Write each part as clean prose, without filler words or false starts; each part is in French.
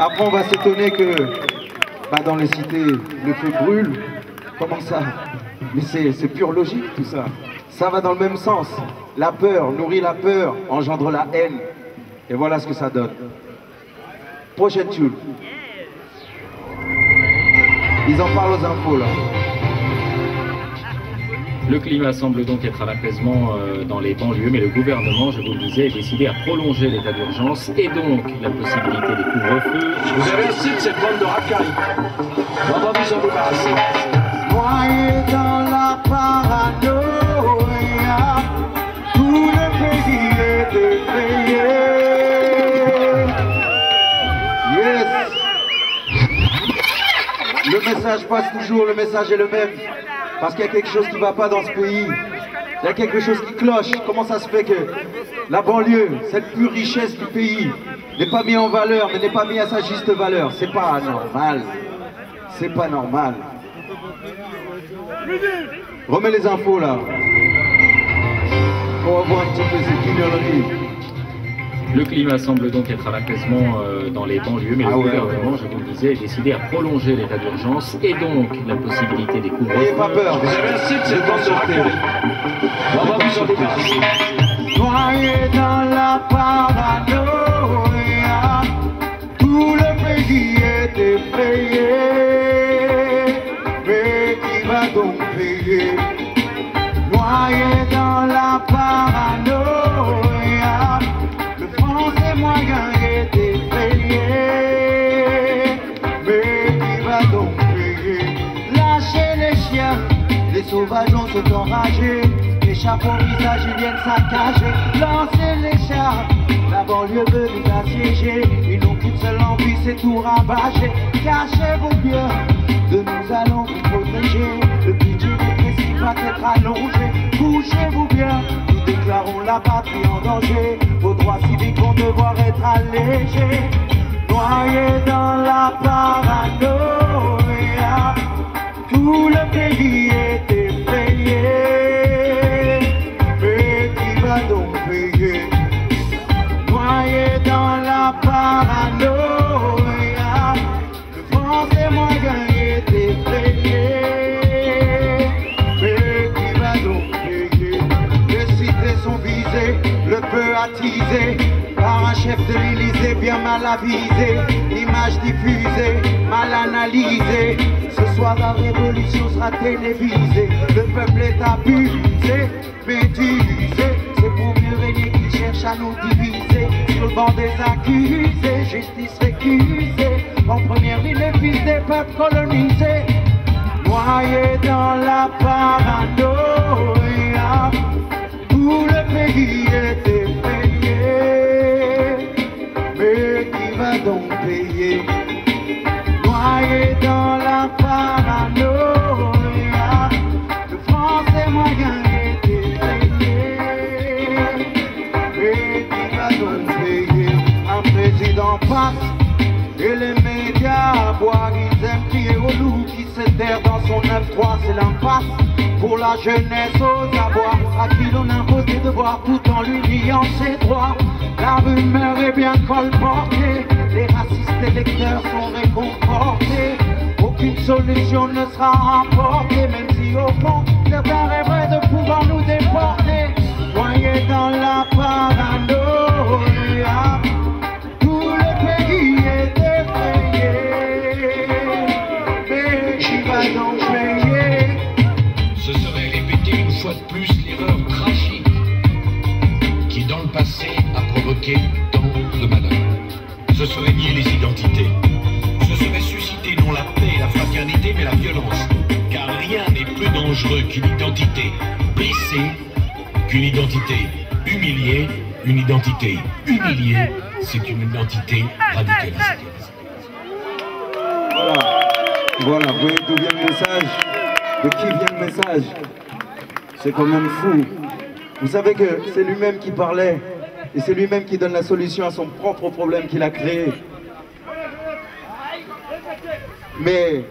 Après, on va s'étonner que dans les cités, le feu brûle. Comment ça? Mais c'est pure logique tout ça. Ça va dans le même sens. La peur nourrit la peur, engendre la haine. Et voilà ce que ça donne. Prochaine tune. Ils en parlent aux infos là. Le climat semble donc être à l'apaisement dans les banlieues, mais le gouvernement, je vous le disais, est décidé à prolonger l'état d'urgence et donc la possibilité des couvre-feux. Vous avez assez de cette bande de racailles. On va pas vous en débarrasser. Noyé dans la paranoïa, tout le pays est effrayé. Yes. Le message passe toujours, le message est le même. Parce qu'il y a quelque chose qui ne va pas dans ce pays. Il y a quelque chose qui cloche. Comment ça se fait que la banlieue, cette pure richesse du pays, n'est pas mise en valeur, mais n'est pas mise à sa juste valeur? C'est pas normal. C'est pas normal. Remets les infos là. On va voir un petit peu ces guignoleries. Le climat semble donc être à l'apaisement dans les banlieues, mais le gouvernement, je vous le disais, est décidé à prolonger l'état d'urgence et donc la possibilité des couvre-feux. N'ayez pas peur. Vous avez assez de cette bande de racailles. On va vous en débarrasser. Noyé dans la paranoïa, tout le pays est effrayé. Mais qui va donc payer? Noyé dans la paranoïa, le français moyen est effrayé. Mais qui va donc payer? Lâchez les chiens, les sauvages ont se enragés. Les chapeaux au visage, ils viennent saccager. Lancez les chars, la banlieue veut nous assiéger. Ils n'ont qu'une seule envie, c'est tout ravager. Cachez vos biens, de nous allons vous protéger. Le budget répressif va être allongé. Couchez-vous bien, nous déclarons la patrie en danger. Vos droits civiques vont devoir être allégés. Noyés dans la paranoïa, tout le pays est effrayé. Donc payer. Noyé dans la paranoïa, le français moyen est effrayé. Mais qui va donc payer? Les cités sont visées, le feu attisé par un chef de l'Élysée bien mal avisé. Image diffusée, mal analysée. Ce soir la révolution sera télévisée. Le peuple est abusé, médusé. C'est pour mieux régner qu'ils cherchent à nous diviser. Sur le banc des accusés, justice récusée. En première ligne, les fils des peuples colonisés. Noyés dans la paranoïa, tout le pays est effrayé. Mais qui va donc payer? Noyés dans la paranoïa, le français moyen est effrayé. Un président passe et les médias à boire, ils aiment crier au loup qui s'éterre dans son 9-3, c'est l'impasse. Pour la jeunesse aux abois, à qui l'on impose des devoirs tout en lui niant ses droits. La rumeur est bien colportée, les racistes électeurs sont réconfortés. Aucune solution ne sera apportée, même si au fond certains rêveraient de pouvoir nous déporter. Noyés dans la paranoïa, tout le pays est effrayé. Mais qui va donc payer? Ce serait répéter une fois de plus l'erreur tragique qui dans le passé a provoqué tant de malheur. Ce serait nier les identités. Ce serait susciter non la paix et la fraternité mais la violence. Car rien n'est plus dangereux qu'une identité blessée, qu'une identité humiliée. Une identité humiliée, c'est une identité radicalisée. Voilà, vous voyez d'où vient le message? De qui vient le message? C'est quand même fou. Vous savez que c'est lui-même qui parlait et c'est lui-même qui donne la solution à son propre problème qu'il a créé. Mais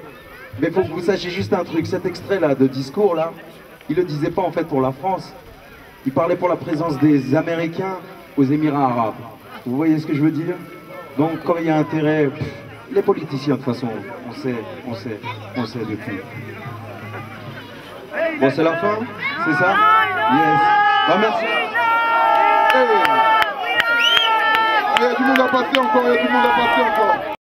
il faut que vous sachiez juste un truc, cet extrait-là de discours-là, il ne le disait pas en fait pour la France. Il parlait pour la présence des Américains aux Émirats arabes. Vous voyez ce que je veux dire? Donc quand il y a intérêt, les politiciens de toute façon, on sait depuis. Bon, c'est la fin, c'est ça? Yes. Bah, merci. Il y a du monde à passer encore, il y a du monde à passer encore.